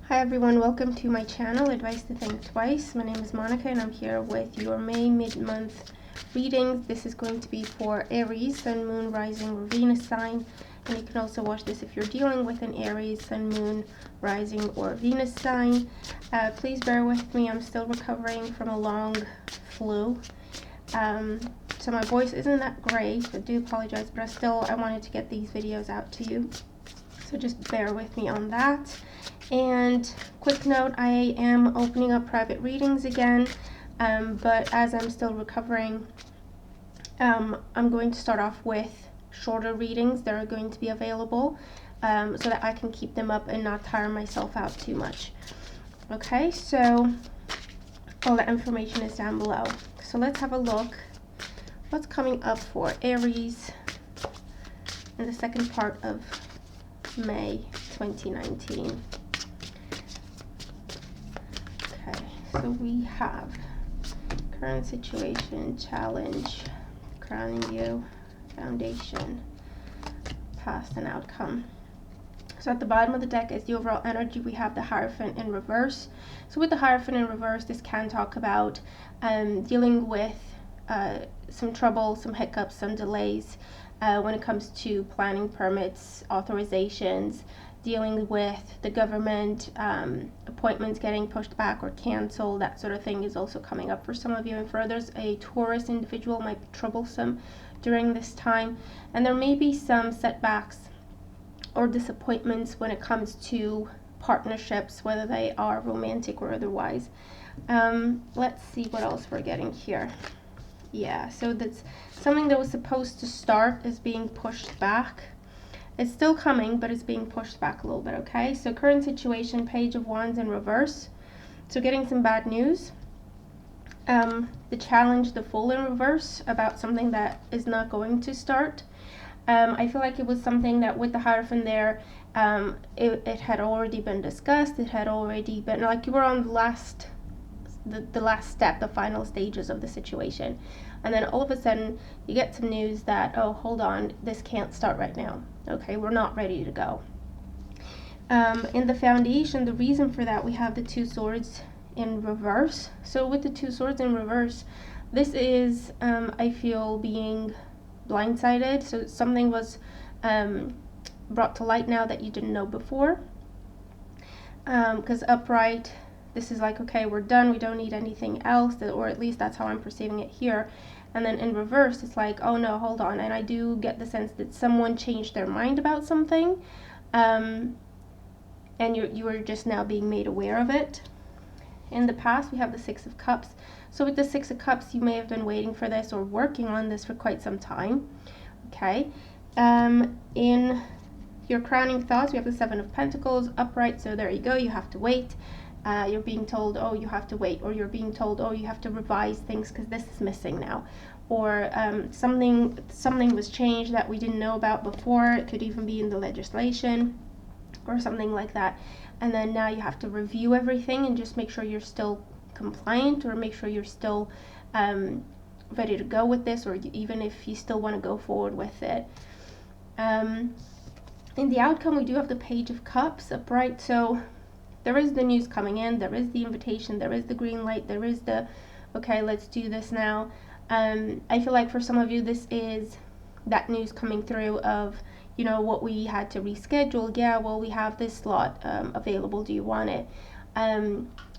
Hi everyone, welcome to my channel, Advice to Think Twice. My name is Monica and I'm here with your May mid-month readings. This is going to be for Aries, Sun, Moon, Rising, or Venus sign. And you can also watch this if you're dealing with an Aries, Sun, Moon, Rising, or Venus sign. Please bear with me, I'm still recovering from a long flu. So my voice isn't that great, I do apologize, but I wanted to get these videos out to you. So just bear with me on that. And quick note, I am opening up private readings again, but as I'm still recovering, I'm going to start off with shorter readings that are going to be available, so that I can keep them up and not tire myself out too much. Okay, so all that information is down below. So let's have a look what's coming up for Aries in the second part of May 2019. Okay, so we have current situation, challenge, crowning you, foundation, past, and outcome. So at the bottom of the deck is the overall energy. We have the Hierophant in reverse. So with the Hierophant in reverse, this can talk about dealing with some trouble, some hiccups, some delays when it comes to planning permits, authorizations, dealing with the government, appointments getting pushed back or canceled. That sort of thing is also coming up for some of you. And for others, a Taurus individual might be troublesome during this time. And there may be some setbacks or disappointments when it comes to partnerships, whether they are romantic or otherwise. Let's see what else we're getting here. Yeah, so that's something that was supposed to start is being pushed back. It's still coming, but it's being pushed back a little bit, okay? So current situation, Page of Wands in reverse. So getting some bad news. The challenge, the Fool in reverse, about something that is not going to start. I feel like it was something that with the Hierophant there, it had already been discussed. It had already been, like you were on the last step, the final stages of the situation. And then all of a sudden you get some news that, oh, hold on, this can't start right now. Okay, we're not ready to go. In the foundation, the reason for that, we have the Two Swords in reverse. So with the Two Swords in reverse, this is, I feel, being blindsided. So something was brought to light now that you didn't know before. Because upright, this is like, okay, we're done, we don't need anything else, or at least that's how I'm perceiving it here. And then in reverse, it's like, oh no, hold on. And I do get the sense that someone changed their mind about something, and you are just now being made aware of it. In the past, we have the Six of Cups. So with the Six of Cups, you may have been waiting for this or working on this for quite some time. Okay. In your crowning thoughts, we have the Seven of Pentacles upright. So there you go. You have to wait. You're being told, oh, you have to wait, or you're being told, oh, you have to revise things because this is missing now, or something was changed that we didn't know about before. It could even be in the legislation or something like that, and then now you have to review everything and just make sure you're still compliant, or make sure you're still ready to go with this, or even if you still want to go forward with it. In the outcome, we do have the Page of Cups upright. So there is the news coming in, there is the invitation, there is the green light, there is the, okay, let's do this now. I feel like for some of you, this is that news coming through of, you know, what we had to reschedule. Yeah, well, we have this slot available, do you want it?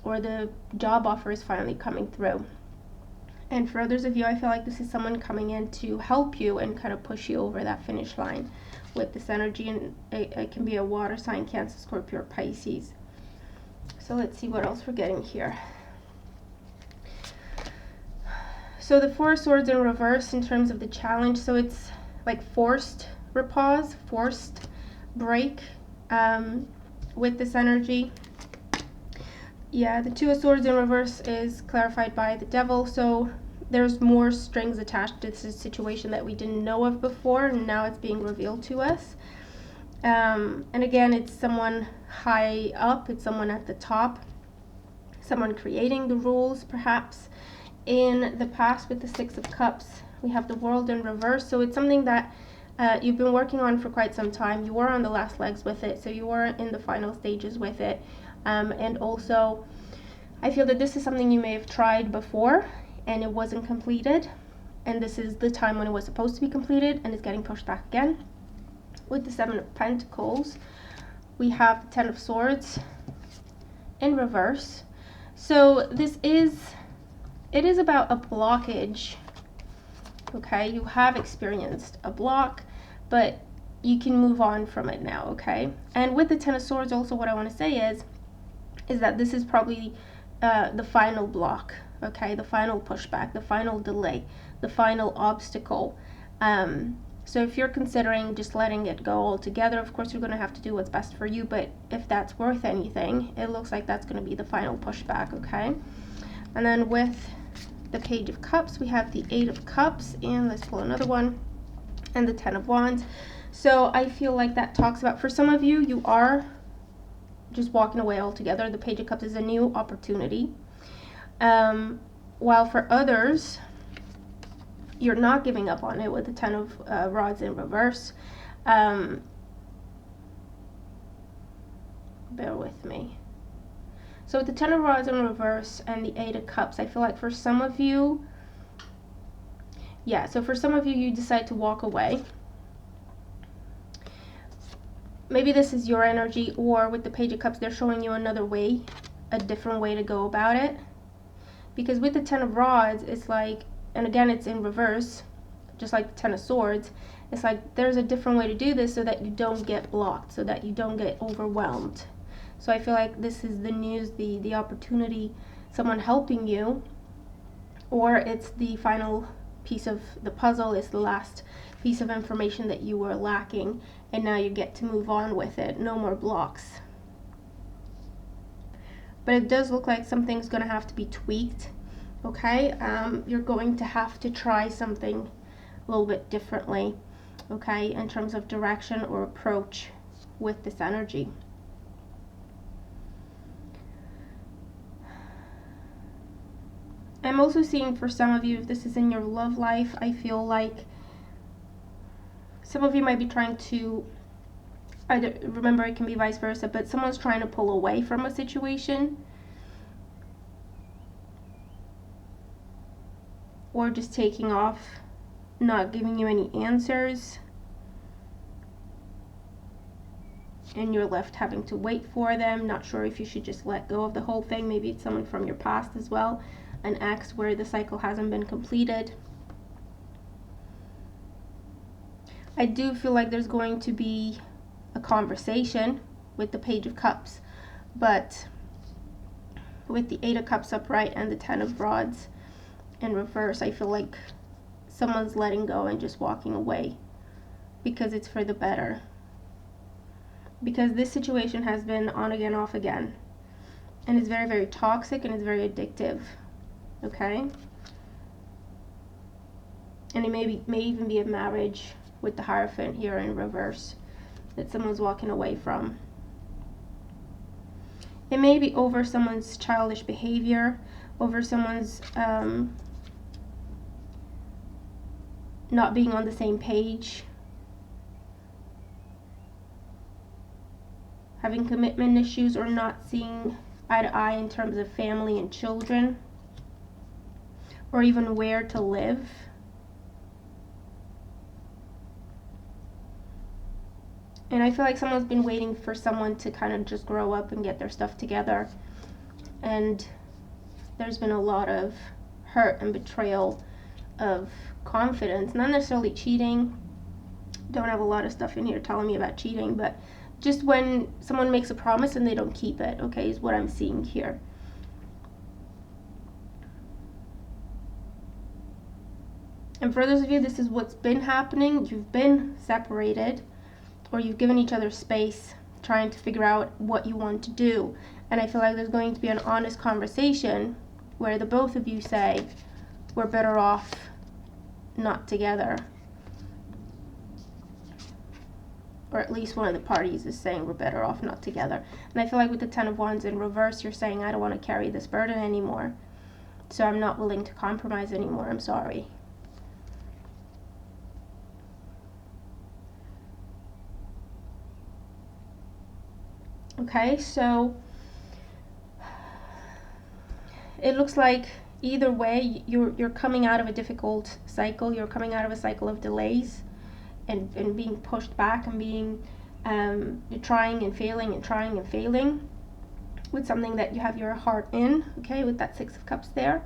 Or the job offer is finally coming through. And for others of you, I feel like this is someone coming in to help you and kind of push you over that finish line with this energy. And it can be a water sign, Cancer, Scorpio, or Pisces. So let's see what else we're getting here. So the Four of Swords in reverse in terms of the challenge. So it's like forced repose, forced break with this energy. Yeah, the Two of Swords in reverse is clarified by the Devil. So there's more strings attached to this situation that we didn't know of before, and now it's being revealed to us. And again, it's someone high up, it's someone at the top, someone creating the rules perhaps. In the past with the Six of Cups, we have the World in reverse. So it's something that you've been working on for quite some time. You were on the last legs with it, so you were in the final stages with it. And also, I feel that this is something you may have tried before and it wasn't completed. And this is the time when it was supposed to be completed and it's getting pushed back again. With the Seven of Pentacles, we have the Ten of Swords in reverse. So it is about a blockage. Okay, you have experienced a block, but you can move on from it now, okay? And with the Ten of Swords, also what I want to say is that this is probably the final block, okay? The final pushback, the final delay, the final obstacle. So if you're considering just letting it go altogether, of course you're going to have to do what's best for you, but if that's worth anything, it looks like that's going to be the final pushback, okay? And then with the Page of Cups, we have the Eight of Cups, and let's pull another one, and the Ten of Wands. So I feel like that talks about, for some of you, you are just walking away altogether. The Page of Cups is a new opportunity. While for others, you're not giving up on it with the Ten of Rods in reverse. Bear with me. So with the Ten of Rods in reverse and the Eight of Cups, I feel like for some of you, so for some of you, you decide to walk away. Maybe this is your energy, or with the Page of Cups, they're showing you another way, a different way to go about it. Because with the Ten of Rods, it's like, and again, it's in reverse, just like the Ten of Swords, it's like there's a different way to do this so that you don't get blocked, so that you don't get overwhelmed. So I feel like this is the news, the opportunity, someone helping you, or it's the final piece of the puzzle, it's the last piece of information that you were lacking, and now you get to move on with it. No more blocks. But it does look like something's going to have to be tweaked, okay? You're going to have to try something a little bit differently, okay, in terms of direction or approach with this energy. I'm also seeing for some of you, if this is in your love life, I feel like some of you might be trying to, either, remember it can be vice versa, but someone's trying to pull away from a situation, or just taking off, not giving you any answers, and you're left having to wait for them, not sure if you should just let go of the whole thing. Maybe it's someone from your past as well, an ex where the cycle hasn't been completed. I do feel like there's going to be a conversation with the Page of Cups, but with the Eight of Cups upright and the Ten of Rods in reverse, I feel like someone's letting go and just walking away because it's for the better. Because this situation has been on again, off again, and it's very, very toxic and it's very addictive, okay? And it may even be a marriage with the Hierophant here in reverse that someone's walking away from. It may be over someone's childish behavior, over someone's not being on the same page, having commitment issues, or not seeing eye to eye in terms of family and children, or even where to live. And I feel like someone's been waiting for someone to kind of just grow up and get their stuff together. And there's been a lot of hurt and betrayal of confidence. Not necessarily cheating. Don't have a lot of stuff in here telling me about cheating, but just when someone makes a promise and they don't keep it, okay, is what I'm seeing here. And for those of you, this is what's been happening. You've been separated, or you've given each other space, trying to figure out what you want to do. And I feel like there's going to be an honest conversation where the both of you say, we're better off not together. Or at least one of the parties is saying we're better off not together. And I feel like with the Ten of Wands in reverse, you're saying, I don't want to carry this burden anymore. So I'm not willing to compromise anymore. I'm sorry. Okay, so it looks like either way you're coming out of a difficult cycle. You're coming out of a cycle of delays and being pushed back and being you're trying and failing and trying and failing with something that you have your heart in, okay, with that Six of Cups there.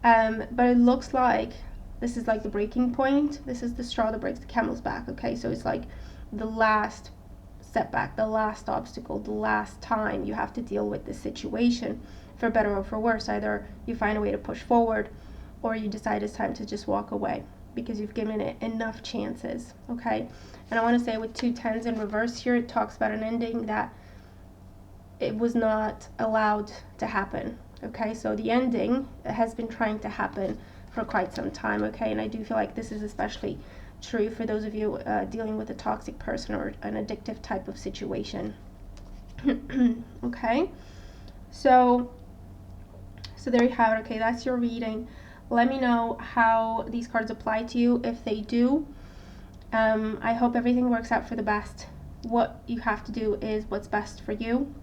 But it looks like this is like the breaking point. This is the straw that breaks the camel's back, okay? So it's like the last setback, the last obstacle, the last time you have to deal with this situation, for better or for worse. Either you find a way to push forward or you decide it's time to just walk away because you've given it enough chances, okay? And I want to say with 2 10s in reverse here, it talks about an ending that it was not allowed to happen, okay? So the ending has been trying to happen for quite some time, okay? And I do feel like this is especially true for those of you dealing with a toxic person or an addictive type of situation. Okay, so there you have it. Okay, that's your reading. Let me know how these cards apply to you. If they do, I hope everything works out for the best. What you have to do is what's best for you,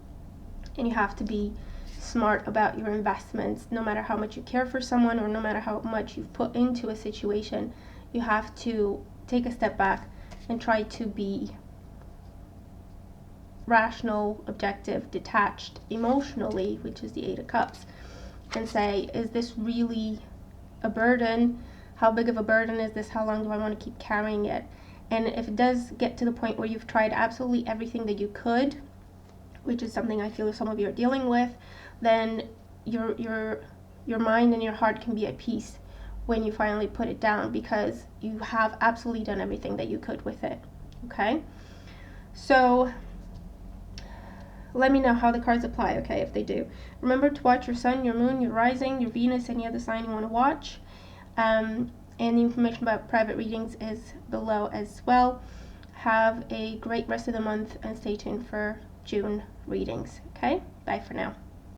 and you have to be smart about your investments. No matter how much you care for someone or no matter how much you've put into a situation, you have to take a step back and try to be rational, objective, detached emotionally, which is the Eight of Cups, and say, is this really a burden? How big of a burden is this? How long do I want to keep carrying it? And if it does get to the point where you've tried absolutely everything that you could, which is something I feel some of you are dealing with, then your mind and your heart can be at peace when you finally put it down, because you have absolutely done everything that you could with it. Okay, so let me know how the cards apply, okay, if they do. Remember to watch your sun, your moon, your rising, your Venus, any other sign you want to watch. And the information about private readings is below as well. Have a great rest of the month and stay tuned for June readings. Okay, bye for now.